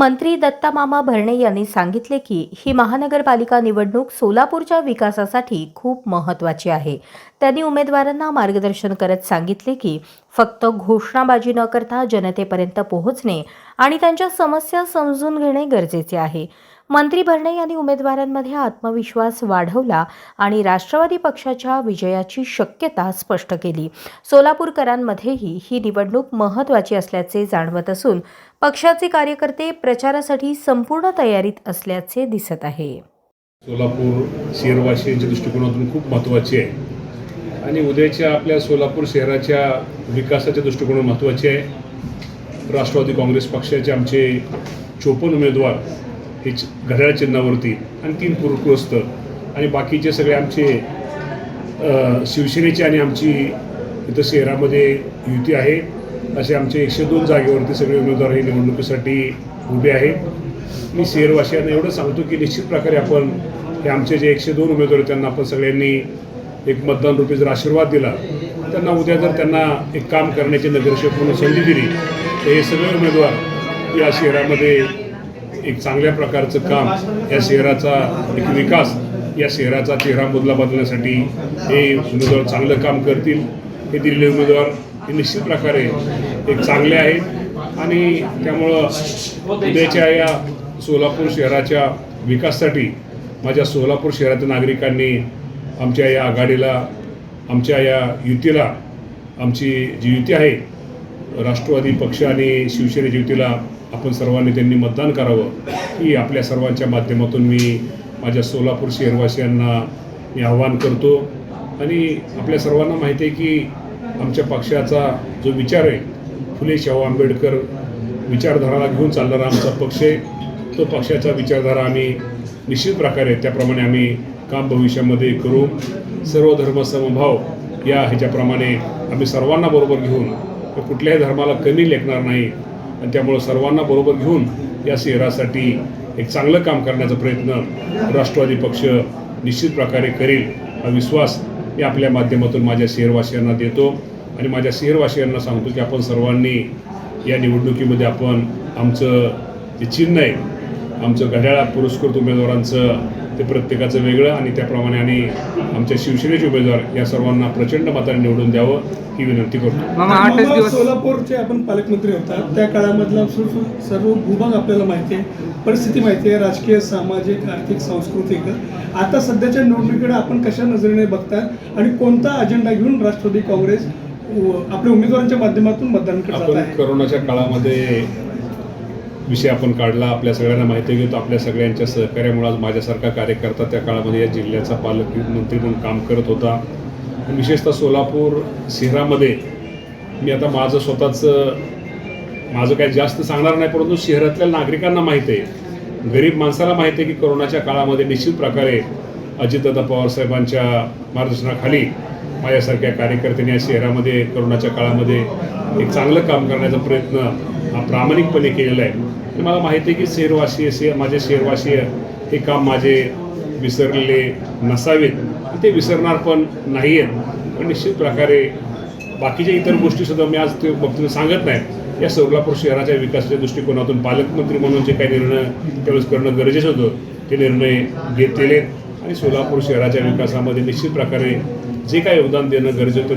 मंत्री दत्तामामा भरणे यांनी सांगितले की ही महानगरपालिका निवडणूक सोलापूरच्या विकासासाठी खूप महत्त्वाची आहे. त्यांनी उमेदवारांना मार्गदर्शन करत सांगितले की फक्त घोषणाबाजी न करता जनतेपर्यंत पोहोचणे आणि त्यांच्या समस्या समजून घेणे गरजेचे आहे. मंत्री भरणे यांनी उमेदवारांमध्ये आत्मविश्वास वाढवला आणि राष्ट्रवादी पक्षाच्या विजयाची शक्यता स्पष्ट केली. सोलापूरकरांमध्येही ही निवडणूक महत्त्वाची असल्याचे जाणवत असून पक्षाचे कार्यकर्ते प्रचारासाठी संपूर्ण तयारीत असल्याचे दिसत आहे. सोलापूर शहरवासियांच्या दृष्टिकोनातून खूप महत्त्वाची आहे आणि उद्याच्या आपल्या सोलापूर शहराच्या विकासाच्या दृष्टिकोनातून महत्त्वाची आहे. राष्ट्रवादी काँग्रेस पक्षाचे आमचे 54 उमेदवार हे घड्याळ चिन्हावरती आणि 3 पूरग्रस्त आणि बाकीचे सगळे आमचे शिवसेनेचे आणि आमची इथं शहरामध्ये युती आहे असे आमचे 102 जागेवरती सगळे उमेदवार हे निवडणुकीसाठी उभे आहेत. मी शहरवासियांना एवढं सांगतो की निश्चित प्रकारे आपण हे आमचे जे 102 उमेदवार आहेत त्यांना आपण सगळ्यांनी एक मतदान रूपी जर आशीर्वाद दिला, त्यांना उद्या जर त्यांना एक काम करण्याची नगरसेवक म्हणून संधी दिली तर हे सगळे उमेदवार या शहरामध्ये एक चांगल्या प्रकारचं काम, या शहराचा एक विकास, या शहराचा चेहरा बदलण्यासाठी हे उमेदवार चांगलं काम करतील. हे दिलेले उमेदवार हे निश्चित प्रकारे एक चांगले आहेत आणि त्यामुळं उद्याच्या या सोलापूर शहराच्या विकासासाठी माझ्या सोलापूर शहरातील नागरिकांनी आमच्या या आघाडीला, आमच्या या युतीला, आमची जी युती आहे राष्ट्रवादी पक्ष आणि शिवसेनेच्या युतीला आपण सर्वांनी त्यांनी मतदान करावं ही आपल्या सर्वांच्या माध्यमातून मी माझ्या सोलापूर शहरवासियांना मी आव्हान करतो. आणि आपल्या सर्वांना माहिती आहे की आमच्या पक्षाचा जो विचार आहे फुले शाहू आंबेडकर विचारधाराला घेऊन चालणारा आमचा पक्ष आहे. तो पक्षाचा विचारधारा आम्ही निश्चित प्रकारे त्याप्रमाणे आम्ही काम भविष्यामध्ये करू. सर्व धर्म समभाव या ह्याच्याप्रमाणे आम्ही सर्वांना बरोबर घेऊन कुठल्याही धर्माला कमी लेखणार नाही आणि त्यामुळं सर्वांना बरोबर घेऊन या शहरासाठी एक चांगलं काम करण्याचा प्रयत्न राष्ट्रवादी पक्ष निश्चित प्रकारे करेल हा विश्वास मी आपल्या माध्यमातून माझ्या शहरवासियांना देतो. आणि माझ्या शहरवासियांना सांगतो की आपण सर्वांनी या निवडणुकीमध्ये आपण आमचं जे चिन्ह आहे, आमचं घड्याळ पुरस्कृत उमेदवारांचं ते प्रत्येकाचं वेगळं आणि त्याप्रमाणे आणि आमच्या शिवसेनेचे उमेदवार या सर्वांना प्रचंड मताने निवडून द्यावं ही विनंती करतो. सोलापूरचे आपण पालकमंत्री होता त्या काळामधला सर्व भूभाग आपल्याला माहिती आहे, परिस्थिती माहिती आहे, राजकीय, सामाजिक, आर्थिक, सांस्कृतिक. आता सध्याच्या निवडणुकीकडे आपण कशा नजरेने बघता आणि कोणता अजेंडा घेऊन राष्ट्रवादी काँग्रेस आपल्या उमेदवारांच्या माध्यमातून मतदान करत आहे? आपण कोरोनाच्या काळामध्ये विषय आपण काढला. आपल्या सगळ्यांना माहिती आहे की तो आपल्या सगळ्यांच्या सहकार्यामुळे आज माझ्यासारखा कार्यकर्ता त्या काळामध्ये या जिल्ह्याचा पालकमंत्री म्हणून काम करत होता. आणि विशेषतः सोलापूर शहरामध्ये मी आता माझं काही जास्त सांगणार नाही, परंतु शहरातल्या नागरिकांना माहिती आहे, गरीब माणसाला माहिती आहे की कोरोनाच्या काळामध्ये निश्चित प्रकारे अजितदादा पवारसाहेबांच्या मार्गदर्शनाखाली माझ्यासारख्या कार्यकर्त्यांनी या शहरामध्ये कोरोनाच्या काळामध्ये एक चांगलं काम करण्याचा प्रयत्न हा प्रामाणिकपणे केलेला आहे. आणि मला माहिती आहे की माझे शहरवासी हे काम माझे विसरलेले नसावेत, ते विसरणार पण नाही आहेत. पण निश्चित प्रकारे बाकीच्या इतर गोष्टीसुद्धा मी आज ते बाबतीत सांगत नाही. या सोलापूर शहराच्या विकासाच्या दृष्टिकोनातून पालकमंत्री म्हणून जे काही निर्णय त्यावेळेस करणं गरजेचं होतं ते निर्णय घेतलेले आणि सोलापूर शहराच्या विकासामध्ये निश्चित प्रकारे जे काही योगदान देणं गरजेचं ते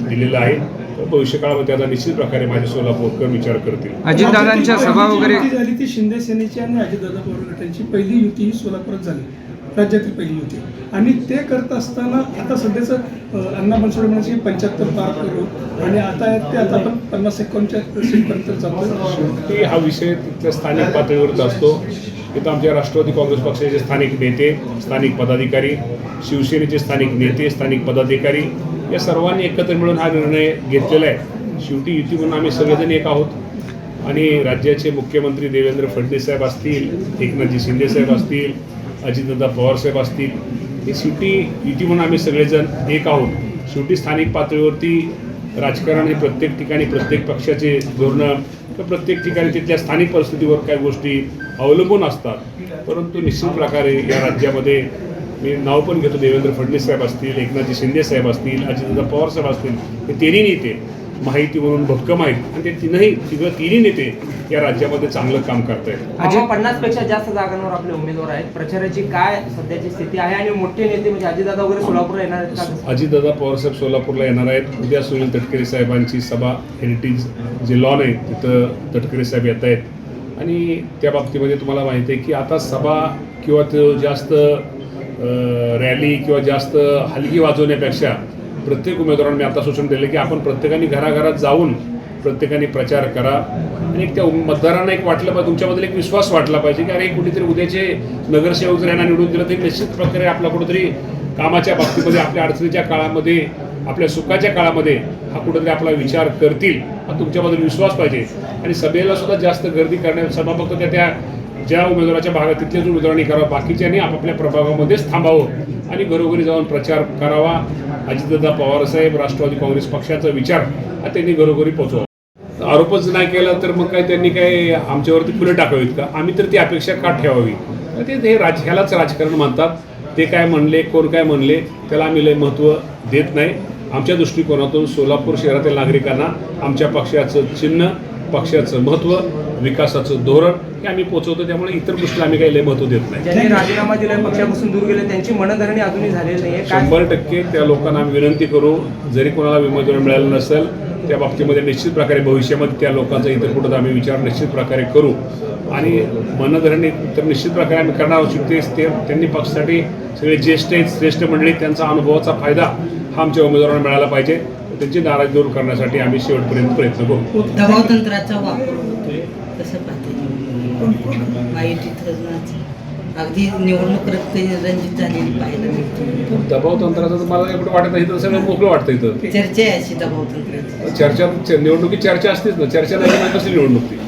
दिलेलं आहे. भविष्यकाळामध्ये आता निश्चित प्रकारे माझे सोलापूरकर विचार करतील. अजितदादांच्या सभा वगैरे झाली ती शिंदे सेनेची आणि अजितदादा पवार गटांची पहिली युती ही सोलापुरात झाली, राज्यातील पहिली युती. आणि ते करत असताना आता सध्याचं अण्णा बनसोडे म्हणजे 75 पार करू आणि आता आपण 50-51च्या सीटपर्यंत जातो. शेवटी हा विषय तिथल्या स्थानिक पातळीवरच असतो. इथं आमच्या राष्ट्रवादी काँग्रेस पक्षाचे स्थानिक नेते, स्थानिक पदाधिकारी, शिवसेनेचे स्थानिक नेते, स्थानिक पदाधिकारी या सर्वांनी एकत्र मिळून हा निर्णय घेतलेला आहे. शेवटी युती म्हणून आम्ही सगळेजण एक आहोत आणि राज्याचे मुख्यमंत्री देवेंद्र फडणवीस साहेब असतील, एकनाथजी शिंदे साहेब असतील, अजितदादा पवार साहेब असतील, हे शेवटी युती म्हणून आम्ही सगळेजण एक आहोत. शेवटी स्थानिक पातळीवरती राजकारण हे प्रत्येक ठिकाणी प्रत्येक पक्षाचे धोरणं तर प्रत्येक ठिकाणी तिथल्या स्थानिक परिस्थितीवर काही गोष्टी अवलंबून असतात. परंतु निश्चित प्रकारे या राज्यामध्ये मी नाव पण घेतो, देवेंद्र फडणवीस साहेब असतील, एकनाथजी शिंदे साहेब असतील, अजितदादा पवार साहेब असतील, हे तिन्ही नेते माहितीवरून भक्कम आहेत आणि ते तिन्ही नेते या राज्यामध्ये चांगलं काम करत आहेत. अजून 50पेक्षा जास्त जागांवर आपले उमेदवार आहेत. प्रचाराची काय सध्याची स्थिती आहे आणि मोठे नेते म्हणजे अजितदादा वगैरे सोलापूरला येणार आहेत का? अजितदादा पवारसाहेब सोलापूरला येणार आहेत. उद्या सुनील तटकरे साहेबांची सभा हेरिटेज जे लॉन आहे तिथं तटकरे साहेब येत आहेत आणि त्या बाबतीमध्ये तुम्हाला माहिती आहे की आता सभा किंवा तो जास्त रॅली किंवा जास्त हलगी वाजवण्यापेक्षा प्रत्येक उमेदवारांना मी आता सूचना दिलं की आपण प्रत्येकाने घराघरात जाऊन प्रत्येकाने प्रचार करा आणि त्या मतदारांना एक वाटलं पाहिजे, तुमच्याबद्दल एक विश्वास वाटला पाहिजे की अरे कुठेतरी उद्याचे नगरसेवक जर यांना निवडून दिलं तरी निश्चित प्रकारे आपला कुठेतरी कामाच्या बाबतीमध्ये आपल्या अडचणीच्या काळामध्ये आपल्या सुखाच्या काळामध्ये हा कुठेतरी आपला विचार करतील हा तुमच्याबद्दल विश्वास पाहिजे. आणि सभेला सुद्धा जास्त गर्दी करण्या सभा फक्त त्या ज्या उमेदवाराच्या भागात तिथल्याच उमेदवारांनी करावं, बाकीच्यांनी आपापल्या प्रभागामध्येच थांबावं आणि घरोघरी जाऊन प्रचार करावा. अजितदादा पवारसाहेब राष्ट्रवादी काँग्रेस पक्षाचा विचार हा त्यांनी घरोघरी पोचवावा. आरोपच नाही केला तर मग काय त्यांनी काय आमच्यावरती फुलं टाकावीत का? आम्ही तर ती अपेक्षा का ठेवावी? ते ह्यालाच राजकारण म्हणतात. ते काय म्हणले कोण काय म्हणले त्याला आम्ही लय महत्त्व देत नाही. आमच्या दृष्टिकोनातून सोलापूर शहरातील नागरिकांना आमच्या पक्षाचं चिन्ह, पक्षाचं महत्त्व, विकासाचं धोरण हे आम्ही पोचवतो. त्यामुळे इतर गोष्टीला आम्ही काही लय महत्त्व देत नाही. ज्यांनी राजीनामा दिला पक्षापासून दूर गेले त्यांची मनधरणी अजूनही झालेली नाही. 100% त्या लोकांना आम्ही विनंती करू, जरी कोणाला उमेदवारी मिळालं नसेल त्या बाबतीमध्ये निश्चित प्रकारे भविष्यामध्ये त्या लोकांचा इतर कुठं आम्ही विचार निश्चित प्रकारे करू आणि मनधरणी तर निश्चित प्रकारे आम्ही करणार आहोत. ते त्यांनी पक्षासाठी सगळे ज्येष्ठ आहेत, श्रेष्ठ मंडळी, त्यांचा अनुभवाचा फायदा हा आमच्या उमेदवारांना मिळाला पाहिजे. त्यांची नाराजी दूर करण्यासाठी आम्ही शेवटपर्यंत प्रयत्न करू. दबाव तंत्राचा वापर होतोय कसं पाहते? वाईट अगदी निवडणूक रंजित झालेली पाहायला मिळते. दबाव तंत्राचं तर मला एवढं वाटत नाही, तर सगळं मोकळं वाटतं इथं. चर्चा आहे अशी दबाव तंत्राची. चर्चा निवडणुकीत चर्चा असतेच ना, चर्चा नाही कसली निवडणूक ती.